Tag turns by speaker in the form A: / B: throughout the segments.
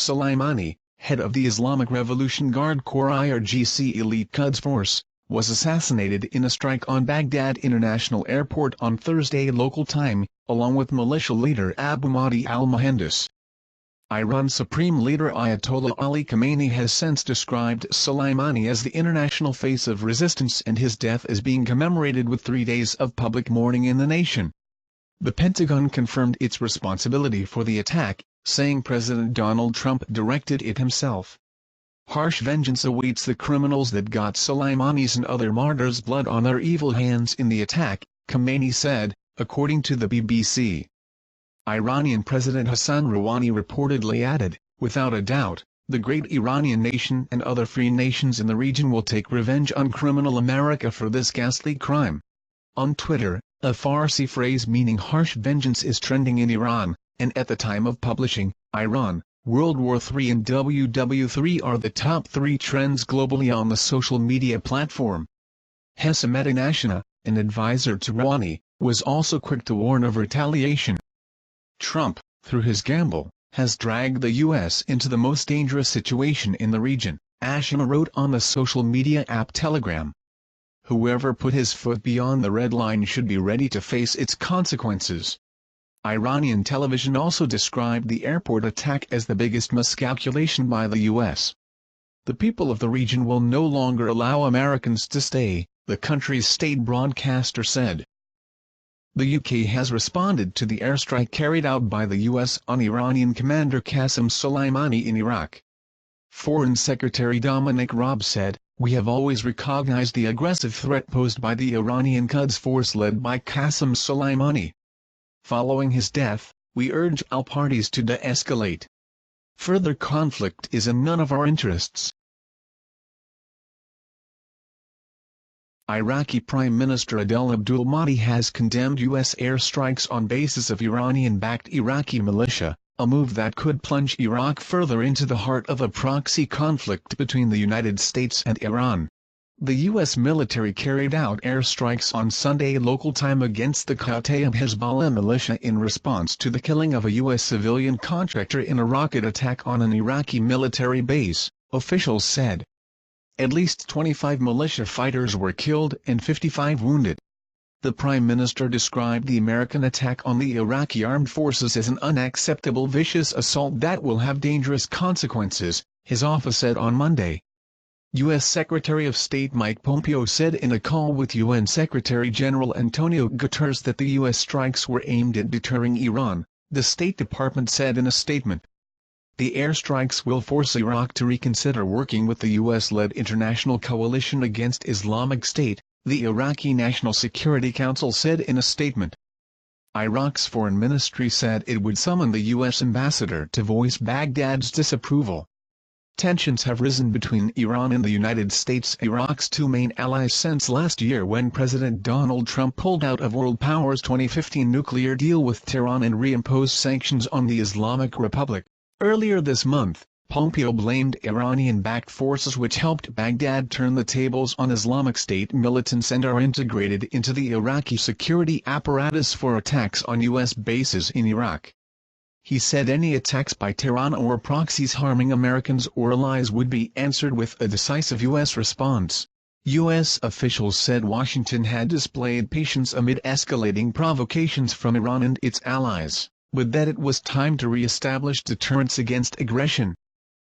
A: Soleimani, head of the Islamic Revolution Guard Corps IRGC elite Quds force, was assassinated in a strike on Baghdad International Airport on Thursday local time, along with militia leader Abu Mahdi al-Mohandes. Iran Supreme Leader Ayatollah Ali Khamenei has since described Soleimani as the international face of resistance, and his death is being commemorated with 3 days of public mourning in the nation. The Pentagon confirmed its responsibility for the attack, saying President Donald Trump directed it himself. Harsh vengeance awaits the criminals that got Soleimani's and other martyrs' blood on their evil hands in the attack, Khamenei said, according to the BBC. Iranian President Hassan Rouhani reportedly added, "Without a doubt, the great Iranian nation and other free nations in the region will take revenge on criminal America for this ghastly crime." On Twitter, a Farsi phrase meaning harsh vengeance is trending in Iran, and at the time of publishing, Iran, World War III and WW3 are the top 3 trends globally on the social media platform. Hessam Medinashina, an advisor to Rouhani, was also quick to warn of retaliation. Trump, through his gamble, has dragged the U.S. into the most dangerous situation in the region, Ashina wrote on the social media app Telegram. Whoever put his foot beyond the red line should be ready to face its consequences. Iranian television also described the airport attack as the biggest miscalculation by the U.S. The people of the region will no longer allow Americans to stay, the country's state broadcaster said. The UK has responded to the airstrike carried out by the U.S. on Iranian commander Qasem Soleimani in Iraq. Foreign Secretary Dominic Raab said, "We have always recognized the aggressive threat posed by the Iranian Quds force led by Qasem Soleimani. Following his death, we urge all parties to de-escalate. Further conflict is in none of our interests." Iraqi Prime Minister Adel Abdul Mahdi has condemned U.S. airstrikes on bases of Iranian-backed Iraqi militia, a move that could plunge Iraq further into the heart of a proxy conflict between the United States and Iran. The U.S. military carried out airstrikes on Sunday local time against the Kataib Hezbollah militia in response to the killing of a U.S. civilian contractor in a rocket attack on an Iraqi military base, officials said. At least 25 militia fighters were killed and 55 wounded. The Prime Minister described the American attack on the Iraqi armed forces as an unacceptable vicious assault that will have dangerous consequences, his office said on Monday. U.S. Secretary of State Mike Pompeo said in a call with UN Secretary-General Antonio Guterres that the U.S. strikes were aimed at deterring Iran, the State Department said in a statement. The airstrikes will force Iraq to reconsider working with the U.S.-led international coalition against Islamic State, the Iraqi National Security Council said in a statement. Iraq's foreign ministry said it would summon the U.S. ambassador to voice Baghdad's disapproval. Tensions have risen between Iran and the United States, Iraq's 2 main allies, since last year when President Donald Trump pulled out of world power's 2015 nuclear deal with Tehran and reimposed sanctions on the Islamic Republic. Earlier this month, Pompeo blamed Iranian-backed forces which helped Baghdad turn the tables on Islamic State militants and are integrated into the Iraqi security apparatus for attacks on U.S. bases in Iraq. He said any attacks by Tehran or proxies harming Americans or allies would be answered with a decisive U.S. response. U.S. officials said Washington had displayed patience amid escalating provocations from Iran and its allies, but that it was time to re-establish deterrence against aggression.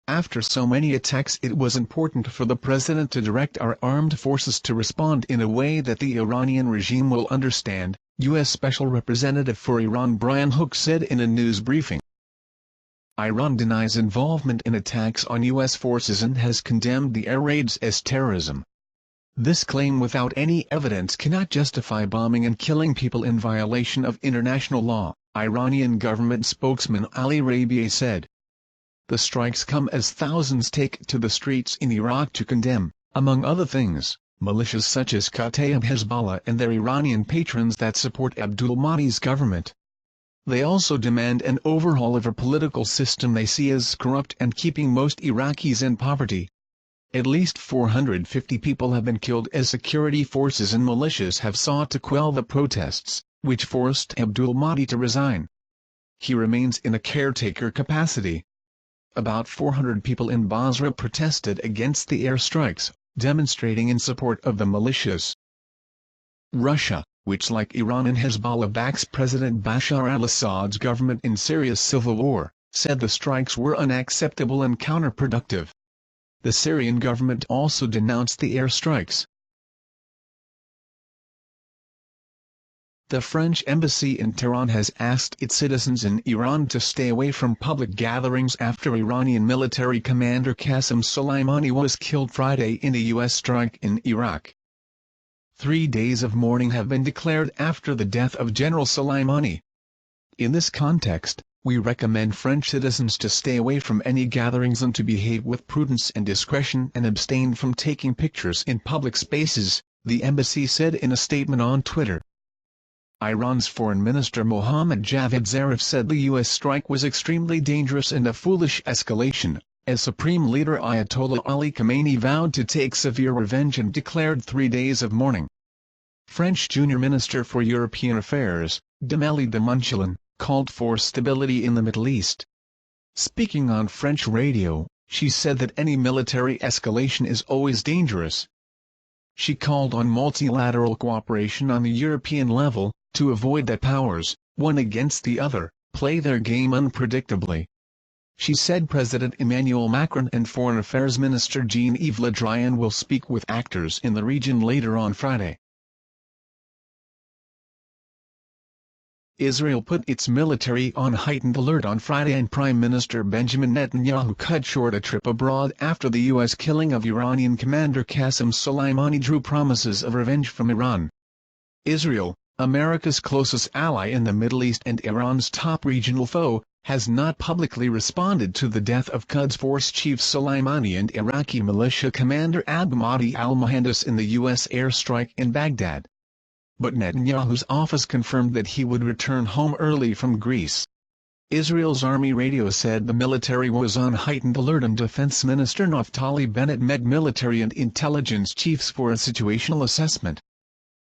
A: After so many attacks, it was important for the president to direct our armed forces to respond in a way that the Iranian regime will understand, U.S. Special Representative for Iran Brian Hook said in a news briefing. Iran denies involvement in attacks on U.S. forces and has condemned the air raids as terrorism. This claim without any evidence cannot justify bombing and killing people in violation of international law, Iranian government spokesman Ali Rabiei said. The strikes come as thousands take to the streets in Iraq to condemn, among other things, militias such as Kataib Hezbollah and their Iranian patrons that support Abdul Mahdi's government. They also demand an overhaul of a political system they see as corrupt and keeping most Iraqis in poverty. At least 450 people have been killed as security forces and militias have sought to quell the protests, which forced Abdul Mahdi to resign. He remains in a caretaker capacity. About 400 people in Basra protested against the airstrikes, demonstrating in support of the militias. Russia, which like Iran and Hezbollah backs President Bashar al-Assad's government in Syria's civil war, said the strikes were unacceptable and counterproductive. The Syrian government also denounced the airstrikes. The French embassy in Tehran has asked its citizens in Iran to stay away from public gatherings after Iranian military commander Qasem Soleimani was killed Friday in a U.S. strike in Iraq. 3 days of mourning have been declared after the death of General Soleimani. In this context, we recommend French citizens to stay away from any gatherings and to behave with prudence and discretion and abstain from taking pictures in public spaces, the embassy said in a statement on Twitter. Iran's Foreign Minister Mohammad Javad Zarif said the U.S. strike was extremely dangerous and a foolish escalation, as Supreme Leader Ayatollah Ali Khamenei vowed to take severe revenge and declared 3 days of mourning. French Junior Minister for European Affairs, Amélie de Montchalin, called for stability in the Middle East. Speaking on French radio, she said that any military escalation is always dangerous. She called on multilateral cooperation on the European level, to avoid that powers, one against the other, play their game unpredictably. She said President Emmanuel Macron and Foreign Affairs Minister Jean-Yves Le Drian will speak with actors in the region later on Friday. Israel put its military on heightened alert on Friday and Prime Minister Benjamin Netanyahu cut short a trip abroad after the U.S. killing of Iranian commander Qasem Soleimani drew promises of revenge from Iran. Israel, America's closest ally in the Middle East and Iran's top regional foe, has not publicly responded to the death of Quds Force Chief Soleimani and Iraqi militia commander Abu Mahdi al-Mohandes in the U.S. airstrike in Baghdad. But Netanyahu's office confirmed that he would return home early from Greece. Israel's army radio said the military was on heightened alert and Defense Minister Naftali Bennett met military and intelligence chiefs for a situational assessment.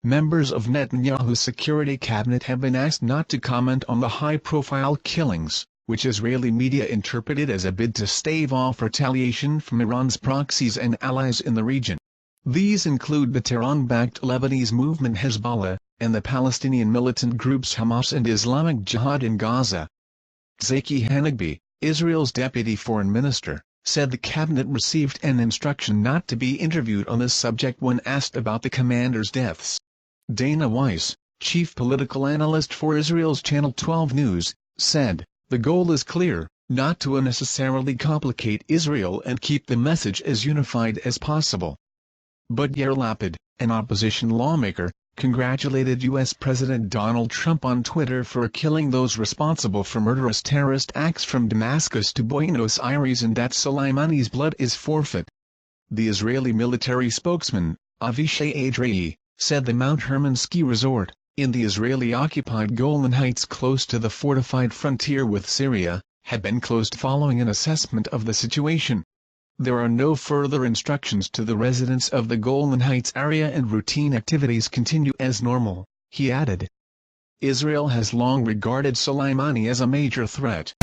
A: Members of Netanyahu's security cabinet have been asked not to comment on the high-profile killings, which Israeli media interpreted as a bid to stave off retaliation from Iran's proxies and allies in the region. These include the Tehran-backed Lebanese movement Hezbollah, and the Palestinian militant groups Hamas and Islamic Jihad in Gaza. Zaki Hanegbi, Israel's deputy foreign minister, said the cabinet received an instruction not to be interviewed on this subject when asked about the commanders' deaths. Dana Weiss, chief political analyst for Israel's Channel 12 News, said, "The goal is clear, not to unnecessarily complicate Israel and keep the message as unified as possible." But Yair Lapid, an opposition lawmaker, congratulated U.S. President Donald Trump on Twitter for killing those responsible for murderous terrorist acts from Damascus to Buenos Aires and that Soleimani's blood is forfeit. The Israeli military spokesman, Avishai Adrei, said the Mount Hermon ski resort, in the Israeli-occupied Golan Heights close to the fortified frontier with Syria, had been closed following an assessment of the situation. There are no further instructions to the residents of the Golan Heights area and routine activities continue as normal, he added. Israel has long regarded Soleimani as a major threat.